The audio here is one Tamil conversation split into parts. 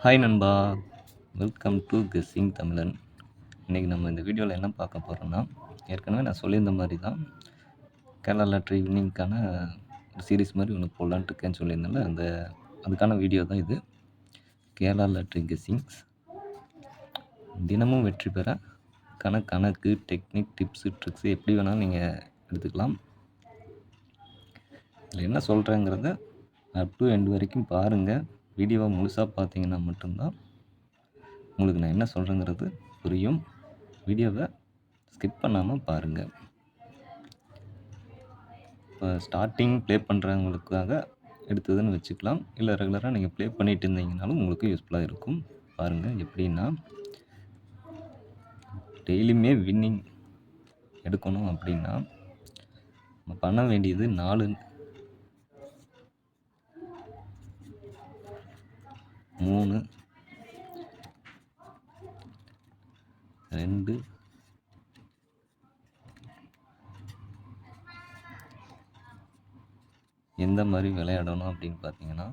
ஹாய் நண்பா, வெல்கம் டு கெஸ்ஸிங் தமிழன். இன்றைக்கி நம்ம இந்த வீடியோவில் என்ன பார்க்க போகிறோன்னா, ஏற்கனவே நான் சொல்லியிருந்த மாதிரி தான் கேரளா லாட்ரி வின்னிங்க்கான ஒரு சீரீஸ் மாதிரி ஒன்று போடலான்ட்டு இருக்கேன்னு சொல்லியிருந்தேன்ல, அதுக்கான வீடியோ தான் இது. கேரளா லாட்ரி கெஸ்ஸிங்ஸ் தினமும் வெற்றி பெற கணக்கு, டெக்னிக், டிப்ஸு, ட்ரிக்ஸு எப்படி வேணாலும் நீங்கள் எடுத்துக்கலாம். இதில் என்ன சொல்கிறேங்கிறத அப் டு எண்ட் வரைக்கும் பாருங்கள். வீடியோவை முழுசாக பார்த்தீங்கன்னா மட்டும்தான் உங்களுக்கு நான் என்ன சொல்கிறேங்கிறது புரியும். வீடியோவை ஸ்கிப் பண்ணாமல் பாருங்கள். இப்போ ஸ்டார்டிங் ப்ளே பண்ணுறவங்களுக்காக எடுத்ததுன்னு வச்சுக்கலாம். இல்லை ரெகுலராக நீங்கள் ப்ளே பண்ணிகிட்டு இருந்தீங்கனாலும் உங்களுக்கு யூஸ்ஃபுல்லாக இருக்கும். பாருங்கள், எப்படின்னா டெய்லியுமே வின்னிங் எடுக்கணும் அப்படின்னா நம்ம பண்ண வேண்டியது 4 3 2 எந்த மாதிரி விளையாடணும் அப்படின்னு பார்த்தீங்கன்னா,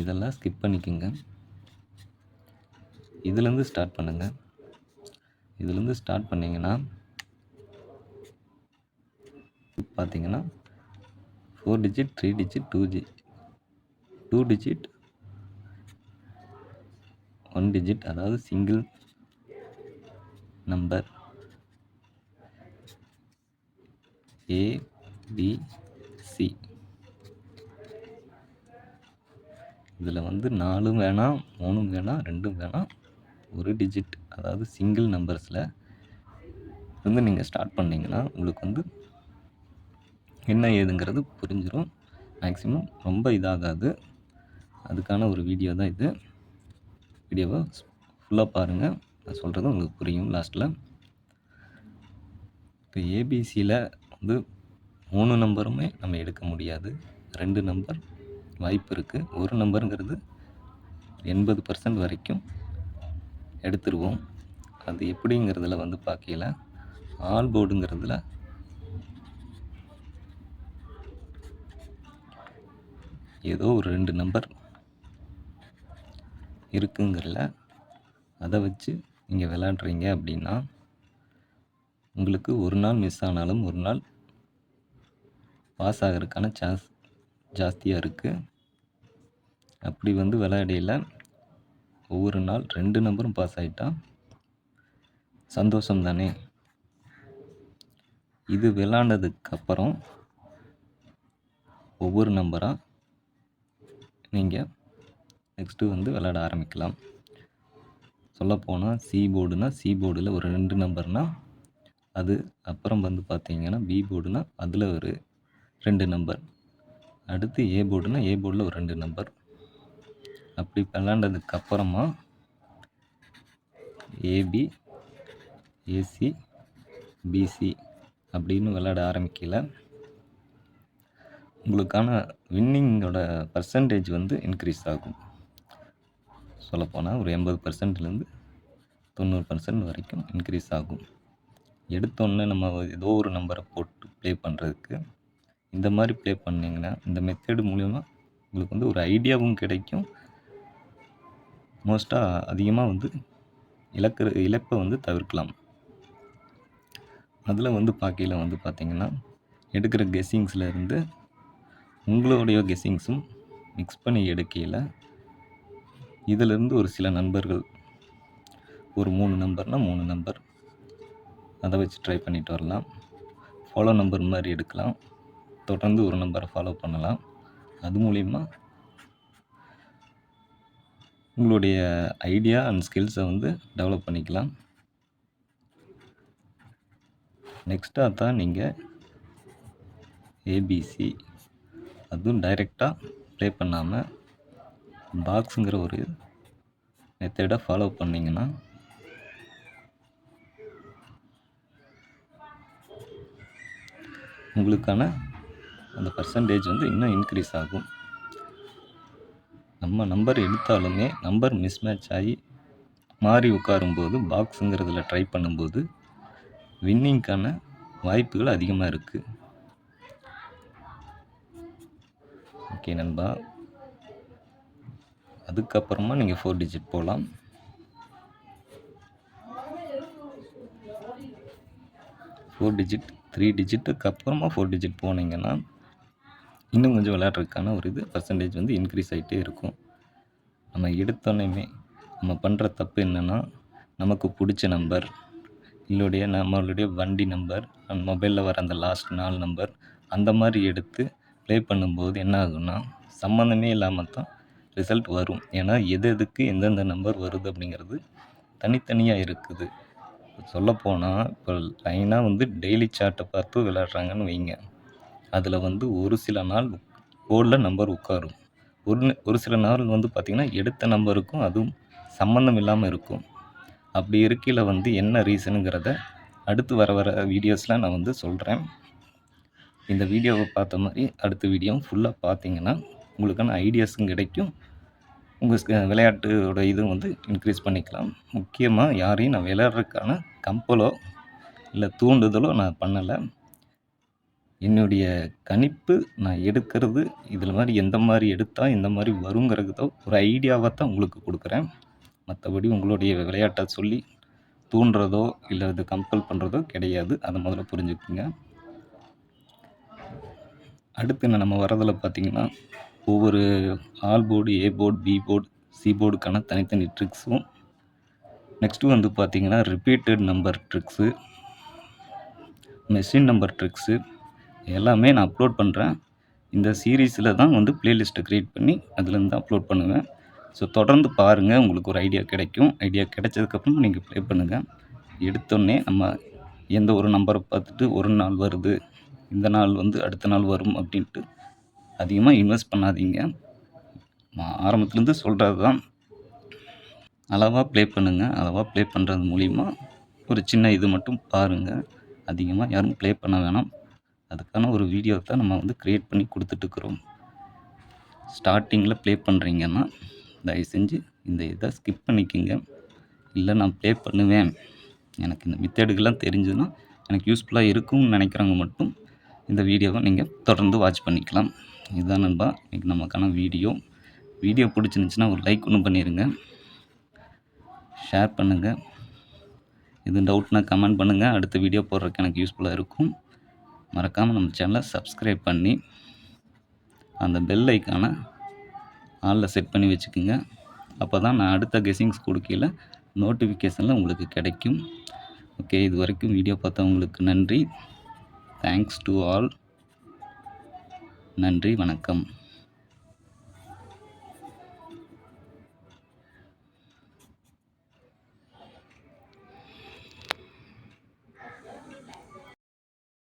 இதெல்லாம் ஸ்கிப் பண்ணிக்கோங்க. இதுலேருந்து ஸ்டார்ட் பண்ணுங்கள். இதுலேருந்து ஸ்டார்ட் பண்ணிங்கன்னா பார்த்தீங்கன்னா 4 டிஜிட், 3 டிஜிட், 2 டிஜிட், 1 டிஜிட், அதாவது சிங்கிள் நம்பர் ABC. இதில் வந்து 4 வேணாம், 3 வேணாம், 2 வேணாம், 1 டிஜிட், அதாவது சிங்கிள் நம்பர்ஸில் வந்து நீங்கள் ஸ்டார்ட் பண்ணிங்கன்னா உங்களுக்கு வந்து என்ன ஏதுங்கிறது புரிஞ்சிடும். மேக்ஸிமம் ரொம்ப இதாகாது. அதுக்கான ஒரு வீடியோ தான் இது. வீடியோவை ஃபுல்லாக பாருங்கள், நான் சொல்கிறது உங்களுக்கு புரியும் லாஸ்ட்டில். இப்போ ஏபிசியில் வந்து 3 நம்பருமே நம்ம எடுக்க முடியாது. 2 நம்பர் வாய்ப்பு இருக்குது. 1 நம்பருங்கிறது 80% வரைக்கும் எடுத்துருவோம். அது எப்படிங்கிறதுல வந்து பார்க்கல. ஆல் போர்டுங்கிறதுல ஏதோ ஒரு 2 நம்பர் இருக்குங்கிறல அதை வச்சு நீங்கள் விளையாடுறீங்க அப்படின்னா உங்களுக்கு ஒரு நாள் மிஸ் ஆனாலும் ஒரு நாள் பாஸ் ஆகிறதுக்கான சான்ஸ் ஜாஸ்தியாக இருக்குது. அப்படி வந்து விளையாடையில் ஒவ்வொரு நாள் 2 நம்பரும் பாஸ் ஆகிட்டா சந்தோஷம் தானே. இது விளாண்டதுக்கப்புறம் ஒவ்வொரு நம்பராக நீங்கள் நெக்ஸ்ட்டு வந்து விளையாட ஆரம்பிக்கலாம். சொல்லப்போனால் சி போர்டில் ஒரு 2 நம்பர்னால் அது, அப்புறம் வந்து பார்த்தீங்கன்னா பி போர்டுனா அதில் ஒரு 2 நம்பர், அடுத்து ஏ போர்டில் ஒரு 2 நம்பர். அப்படி விளாண்டதுக்கப்புறமா ஏபி, ஏசி, பிசி அப்படின்னு விளையாட ஆரம்பிக்கல உங்களுக்கான வின்னிங்கோட பர்சன்டேஜ் வந்து இன்க்ரீஸ் ஆகும். சொல்லப்போனால் ஒரு 80%லேருந்து 90% வரைக்கும் இன்க்ரீஸ் ஆகும். எடுத்தோடனே நம்ம ஏதோ ஒரு நம்பரை போட்டு ப்ளே பண்ணுறதுக்கு இந்த மாதிரி ப்ளே பண்ணிங்கன்னா இந்த மெத்தேடு மூலிமா உங்களுக்கு வந்து ஒரு ஐடியாவும் கிடைக்கும். மோஸ்ட்டாக அதிகமாக வந்து இழப்பை வந்து தவிர்க்கலாம். அதில் வந்து பார்க்கையில் வந்து பார்த்திங்கன்னா எடுக்கிற கெஸ்ஸிங்ஸில் இருந்து உங்களுடைய கெஸ்ஸிங்ஸும் மிக்ஸ் பண்ணி எடுக்கையில் இதிலிருந்து ஒரு சில நண்பர்கள் ஒரு 3 நம்பர்னால் 3 நம்பர் அதை வச்சு ட்ரை பண்ணிட்டு வரலாம். ஃபாலோ நம்பர் மாதிரி எடுக்கலாம். தொடர்ந்து ஒரு நம்பரை ஃபாலோ பண்ணலாம். அது மூலிமா உங்களுடைய ஐடியா அண்ட் ஸ்கில்ஸை வந்து டெவலப் பண்ணிக்கலாம். நெக்ஸ்ட்டாக தான் நீங்கள் ஏபிசி அதுவும் டைரெக்டாக ப்ளே பண்ணாமல் பாக்ஸுங்கிற ஒரு மெத்தடை ஃபாலோ பண்ணிங்கன்னா உங்களுக்கான அந்த பர்சன்டேஜ் வந்து இன்னும் இன்க்ரீஸ் ஆகும். நம்ம நம்பர் எடுத்தாலுமே நம்பர் மிஸ்மேட்ச் ஆகி மாறி உட்காரும்போது பாக்ஸுங்கிறதுல ட்ரை பண்ணும்போது வின்னிங்க்கான வாய்ப்புகள் அதிகமாக இருக்குது. ஓகே நண்பா, அதுக்கப்புறமா நீங்கள் 4 டிஜிட் போகலாம். ஃபோர் டிஜிட் 3 டிஜிட்டுக்கு அப்புறமா 4 டிஜிட் போனீங்கன்னா இன்னும் கொஞ்சம் விளையாடுறதுக்கான ஒரு பர்சன்டேஜ் வந்து இன்க்ரீஸ் ஆகிட்டே இருக்கும். நம்ம எடுத்தோன்னே நம்ம பண்ணுற தப்பு என்னென்னா, நமக்கு பிடிச்ச நம்பர் நம்மளுடைய வண்டி நம்பர் அண்ட் மொபைலில் வர அந்த லாஸ்ட் 4 நம்பர் அந்த மாதிரி எடுத்து ப்ளே பண்ணும்போது என்ன ஆகும்னா, சம்மந்தமே இல்லாமல் தான் ரிசல்ட் வரும். ஏன்னா எதுக்கு எந்தெந்த நம்பர் வருது அப்படிங்கிறது தனித்தனியாக இருக்குது. சொல்லப்போனால் இப்போ லைனாக வந்து டெய்லி சார்ட்டை பார்த்து விளையாடுறாங்கன்னு வைங்க. அதில் வந்து ஒரு சில நாள் போர்டில் நம்பர் உட்காரும். ஒரு சில நாள் வந்து பார்த்திங்கன்னா எடுத்த நம்பருக்கும் அதுவும் சம்மந்தம் இல்லாமல் இருக்கும். அப்படி இருக்கையில் வந்து என்ன ரீசனுங்கிறத அடுத்து வர வீடியோஸில் நான் வந்து சொல்கிறேன். இந்த வீடியோவை பார்த்த மாதிரி அடுத்த வீடியோ ஃபுல்லாக பார்த்தீங்கன்னா உங்களுக்கான ஐடியாஸும் கிடைக்கும். உங்கள் விளையாட்டோட இதுவும் வந்து இன்க்ரீஸ் பண்ணிக்கலாம். முக்கியமாக யாரையும் நான் விளையாடுறதுக்கான கம்பலோ இல்லை தூண்டுதலோ நான் பண்ணலை. என்னுடைய கணிப்பு நான் எடுக்கிறது இதில் மாதிரி எந்த மாதிரி எடுத்தால் எந்த மாதிரி வருங்கிறதோ ஒரு ஐடியாவாக தான் உங்களுக்கு கொடுக்குறேன். மற்றபடி உங்களுடைய விளையாட்டை சொல்லி தூண்டுறதோ இல்லை இது கம்பல் பண்ணுறதோ கிடையாது. அதை முதல்ல புரிஞ்சுக்குங்க. அடுத்து நம்ம வரதில் பார்த்திங்கன்னா ஒவ்வொரு all board, A board, B board, C போர்டுக்கான தனித்தனி ட்ரிக்ஸும், நெக்ஸ்ட்டு வந்து பார்த்திங்கன்னா repeated number tricks, machine number tricks எல்லாமே நான் அப்லோட் பண்ணுறேன். இந்த சீரீஸில் தான் வந்து ப்ளேலிஸ்ட்டை க்ரியேட் பண்ணி அதுலேருந்து தான் அப்லோட் பண்ணுவேன். ஸோ தொடர்ந்து பாருங்கள், உங்களுக்கு ஒரு ஐடியா கிடைக்கும். ஐடியா கிடைச்சதுக்கப்புறம் நீங்கள் ப்ளே பண்ணுங்கள். எடுத்தோடனே நம்ம எந்த ஒரு நம்பரை பார்த்துட்டு ஒரு நாள் வருது, இந்த நாள் வந்து அடுத்த நாள் வரும் அப்படின்ட்டு அதிகமாக இன்வெஸ்ட் பண்ணாதீங்க. ஆரம்பத்துலேருந்து சொல்கிறது தான், அளவாக ப்ளே பண்ணுங்கள். அளவாக ப்ளே பண்ணுறது மூலிமா ஒரு சின்ன இது மட்டும் பாருங்கள். அதிகமாக யாரும் ப்ளே பண்ண வேணாம். அதுக்கான ஒரு வீடியோ தான் நம்ம வந்து க்ரியேட் பண்ணி கொடுத்துட்ருக்குறோம். ஸ்டார்டிங்கில் ப்ளே பண்ணுறீங்கன்னா தயவு செஞ்சு இந்த இதை ஸ்கிப் பண்ணிக்கோங்க. இல்லை நான் ப்ளே பண்ணுவேன், எனக்கு இந்த மெத்தேடுகள்லாம் தெரிஞ்சுன்னா எனக்கு யூஸ்ஃபுல்லாக இருக்கும்னு நினைக்கிறவங்க மட்டும் இந்த வீடியோவை நீங்கள் தொடர்ந்து வாட்ச் பண்ணிக்கலாம். இதுதான் நண்பா இன்றைக்கி நமக்கான வீடியோ பிடிச்சிருந்துச்சின்னா ஒரு லைக் ஒன்று பண்ணிடுங்க, ஷேர் பண்ணுங்கள். எதுவும் டவுட்னா கமெண்ட் பண்ணுங்கள். அடுத்த வீடியோ போடுறதுக்கு எனக்கு யூஸ்ஃபுல்லாக இருக்கும். மறக்காமல் நம்ம சேனலை சப்ஸ்கிரைப் பண்ணி அந்த பெல் ஐக்கானை ஆலில் செட் பண்ணி வச்சுக்கோங்க. அப்போ தான் நான் அடுத்த கெஸ்ஸிங்ஸ் கொடுக்கையில் நோட்டிஃபிகேஷனில் உங்களுக்கு கிடைக்கும். ஓகே, இது வரைக்கும் வீடியோ பார்த்தவங்களுக்கு நன்றி. Thanks to all. நன்றி, வணக்கம்.